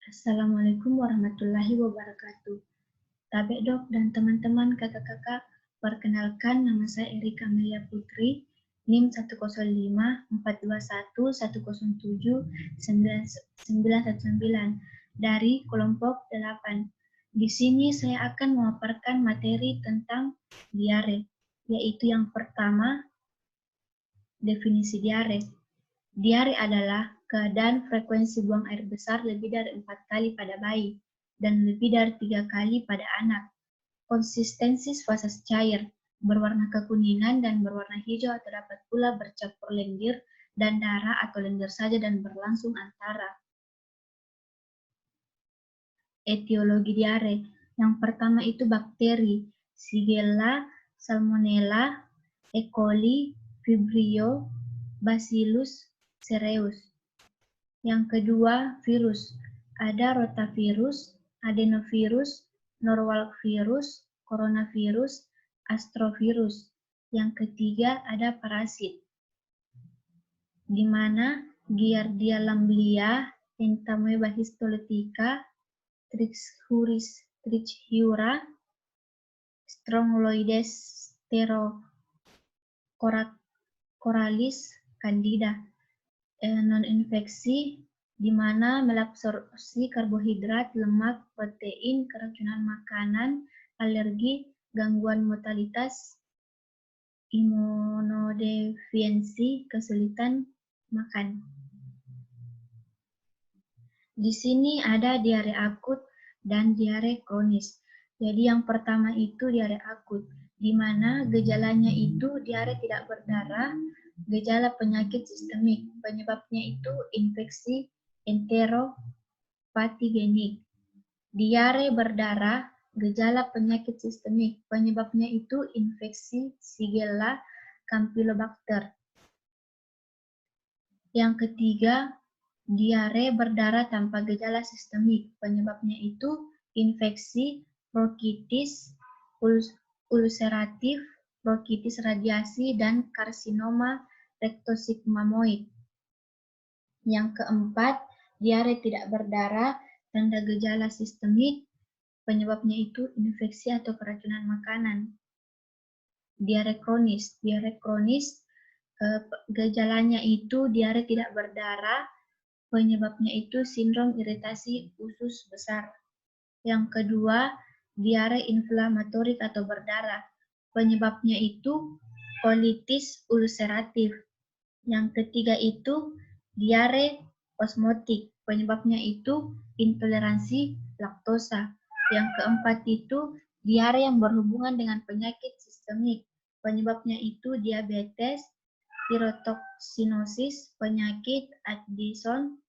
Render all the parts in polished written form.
Assalamualaikum warahmatullahi wabarakatuh. Tabe dok dan teman-teman kakak-kakak, perkenalkan nama saya Erika Amelia Putri, NIM 105-421-107-919 dari kelompok 8. Di sini saya akan memaparkan materi tentang diare, yaitu yang pertama, definisi diare. Diare adalah keadaan frekuensi buang air besar lebih dari 4 kali pada bayi dan lebih dari 3 kali pada anak. Konsistensi fase cair, berwarna kekuningan dan berwarna hijau atau dapat pula bercampur lendir dan darah atau lendir saja dan berlangsung antara. Etiologi diare. Yang pertama itu bakteri, Shigella, Salmonella, E. coli, Vibrio, Bacillus cereus. Yang kedua, virus. Ada rotavirus, adenovirus, norwalvirus, coronavirus, astrovirus. Yang ketiga, ada parasit, di mana Giardia lamblia, Entamoeba histolytica, Trichiura, Strongyloides stercoralis, Candida. Non-infeksi, di mana melabsorpsi karbohidrat, lemak, protein, keracunan makanan, alergi, gangguan motalitas, imunodefiensi, kesulitan makan. Di sini ada diare akut dan diare kronis. Jadi yang pertama itu diare akut, di mana gejalanya itu diare tidak berdarah, gejala penyakit sistemik, penyebabnya itu infeksi enteropatigenik. Diare berdarah, gejala penyakit sistemik, penyebabnya itu infeksi Shigella Campylobacter. Yang ketiga, diare berdarah tanpa gejala sistemik, penyebabnya itu infeksi bronkitis ulceratif, bronkitis radiasi, dan karsinoma rektosigmoid. Yang keempat, diare tidak berdarah, tanda gejala sistemik, penyebabnya itu infeksi atau keracunan makanan. Diare kronis. Diare kronis, gejalanya itu diare tidak berdarah, penyebabnya itu sindrom iritasi usus besar. Yang kedua, diare inflamatorik atau berdarah. Penyebabnya itu kolitis ulceratif. Yang ketiga itu diare osmotik. Penyebabnya itu intoleransi laktosa. Yang keempat itu diare yang berhubungan dengan penyakit sistemik. Penyebabnya itu diabetes, tirotoksinosis, penyakit Addison,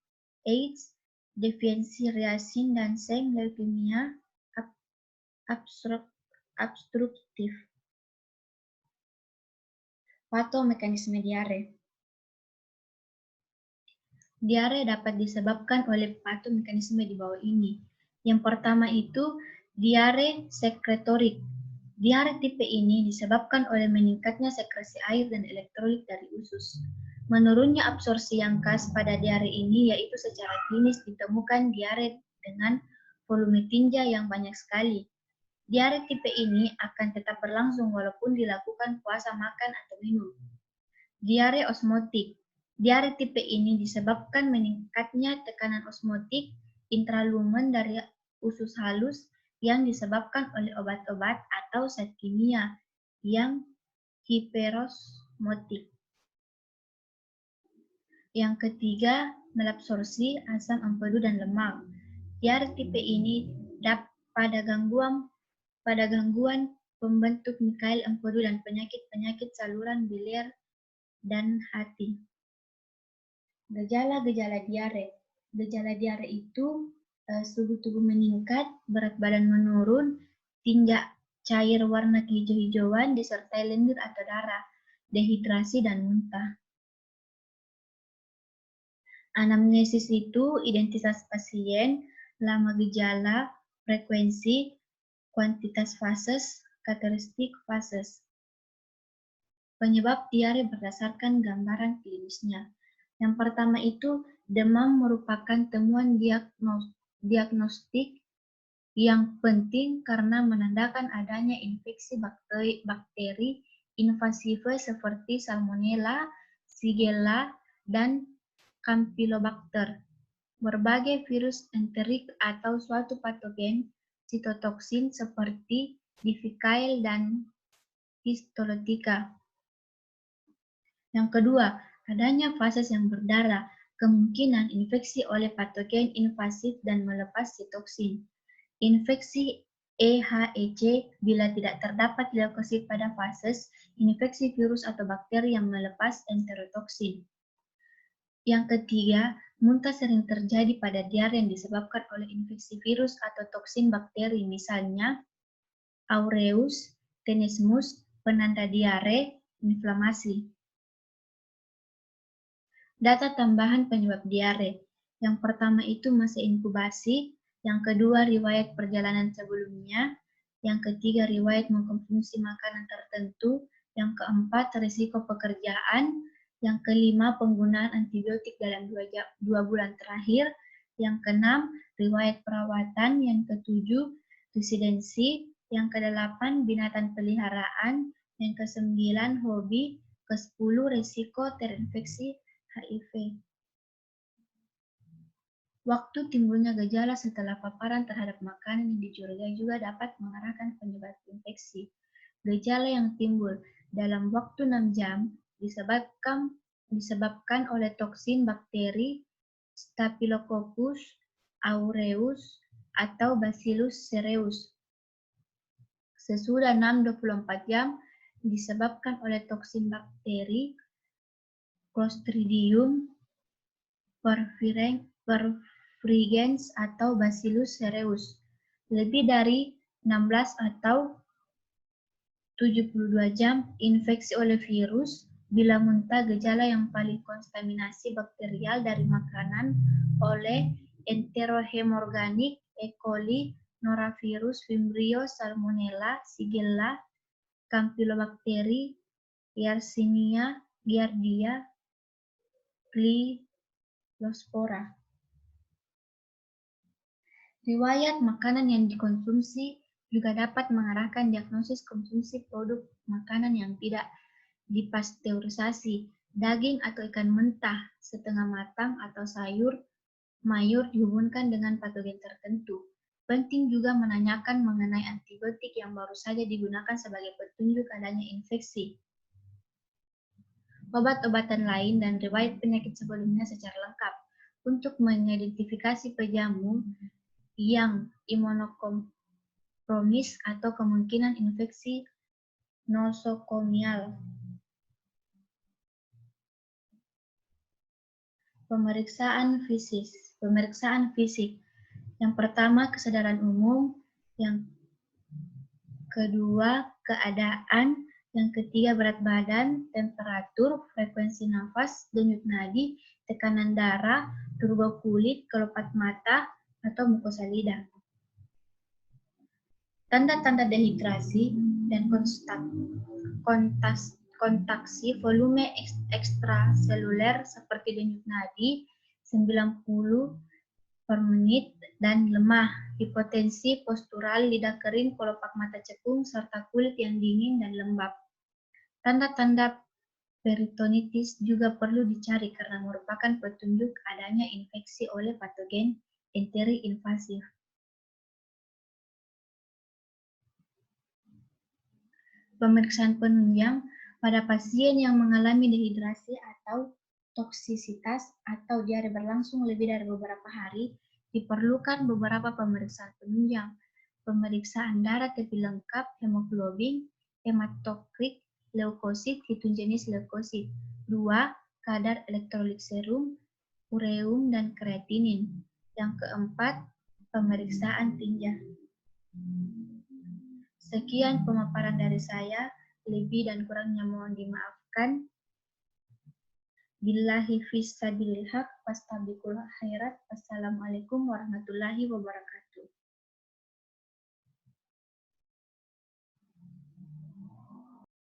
AIDS, defisiensi riasin dan seng, leukemia obstruktif. Patomekanisme diare. Diare dapat disebabkan oleh patomekanisme di bawah ini. Yang pertama itu diare sekretorik. Diare tipe ini disebabkan oleh meningkatnya sekresi air dan elektrolit dari usus. Menurunnya absorpsi yang khas pada diare ini yaitu secara klinis ditemukan diare dengan volume tinja yang banyak sekali. Diare tipe ini akan tetap berlangsung walaupun dilakukan puasa makan atau minum. Diare osmotik. Diare tipe ini disebabkan meningkatnya tekanan osmotik intralumen dari usus halus yang disebabkan oleh obat-obat atau zat kimia yang hiperosmotik. Yang ketiga, melabsorpsi asam empedu dan lemak. Diare tipe ini pada gangguan pembentuk Mikael empedu dan penyakit-penyakit saluran biliar dan hati. Gejala-gejala diare. Gejala diare itu suhu tubuh meningkat, berat badan menurun, tinja cair warna kehijau-hijauan disertai lendir atau darah, dehidrasi dan muntah. Anamnesis itu identitas pasien, lama gejala, frekuensi, kuantitas fases, karakteristik fases. Penyebab diare berdasarkan gambaran klinisnya. Yang pertama itu demam merupakan temuan diagnostik yang penting karena menandakan adanya infeksi bakteri invasive seperti Salmonella, Shigella, dan Campylobacter. Berbagai virus enterik atau suatu patogen sitotoksin seperti Difficile dan Histolotica. Yang kedua, adanya fases yang berdarah, kemungkinan infeksi oleh patogen invasif dan melepas sitoksin. Infeksi EHEC bila tidak terdapat leukosit pada fases, infeksi virus atau bakteri yang melepas enterotoksin. Yang ketiga, muntah sering terjadi pada diare yang disebabkan oleh infeksi virus atau toksin bakteri, misalnya aureus, tenesmus, penanda diare, inflamasi. Data tambahan penyebab diare. Yang pertama itu masa inkubasi, yang kedua riwayat perjalanan sebelumnya, yang ketiga riwayat mengkonsumsi makanan tertentu, yang keempat risiko pekerjaan, yang kelima penggunaan antibiotik dalam 2 bulan terakhir, yang keenam riwayat perawatan, yang ketujuh residensi, yang kedelapan binatang peliharaan, yang kesembilan hobi, kesepuluh risiko terinfeksi HIV. Waktu timbulnya gejala setelah paparan terhadap makanan yang dicurigai juga dapat mengarahkan penyebab infeksi. Gejala yang timbul dalam waktu 6 jam disebabkan oleh toksin bakteri Staphylococcus aureus atau Bacillus cereus. Sesudah 6-24 jam disebabkan oleh toksin bakteri Clostridium perfringens atau Bacillus cereus. Lebih dari 16 atau 72 jam infeksi oleh virus, bila muntah gejala yang paling kontaminasi bakterial dari makanan oleh Enterohemorganic E. coli, Norovirus, Vibrio, Salmonella, Shigella, Campylobacter, Yersinia, Giardia, Clilospora. Riwayat makanan yang dikonsumsi juga dapat mengarahkan diagnosis konsumsi produk makanan yang tidak dipasteurisasi, daging atau ikan mentah, setengah matang atau sayur mayur dihubungkan dengan patogen tertentu. Penting juga menanyakan mengenai antibiotik yang baru saja digunakan sebagai petunjuk adanya infeksi. Obat-obatan lain dan riwayat penyakit sebelumnya secara lengkap untuk mengidentifikasi penjamu yang imunokompromis atau kemungkinan infeksi nosokomial. Pemeriksaan fisik. Yang pertama, kesadaran umum. Yang kedua, keadaan. Yang ketiga, berat badan, temperatur, frekuensi nafas, denyut nadi, tekanan darah, turbo kulit, kelopak mata, atau mukosa lidah. Tanda-tanda dehidrasi dan kontraksi volume ekstraseluler seperti denyut nadi 90 per menit dan lemah, hipotensi postural, lidah kering, kelopak mata cekung, serta kulit yang dingin dan lembab. Tanda-tanda peritonitis juga perlu dicari karena merupakan petunjuk adanya infeksi oleh patogen enteri invasif. Pemeriksaan penunjang pada pasien yang mengalami dehidrasi atau toksisitas atau diare berlangsung lebih dari beberapa hari, diperlukan beberapa pemeriksaan penunjang. Pemeriksaan darah tepi lengkap, hemoglobin, hematokrit, leukosit, hitung jenis leukosit. 2. Kadar elektrolit serum, ureum, dan kreatinin. Yang keempat, pemeriksaan tinja. Sekian pemaparan dari saya, lebih dan kurangnya mohon dimaafkan. Billahi fisabilil haq, fastabiqul khairat. Wassalamualaikum warahmatullahi wabarakatuh.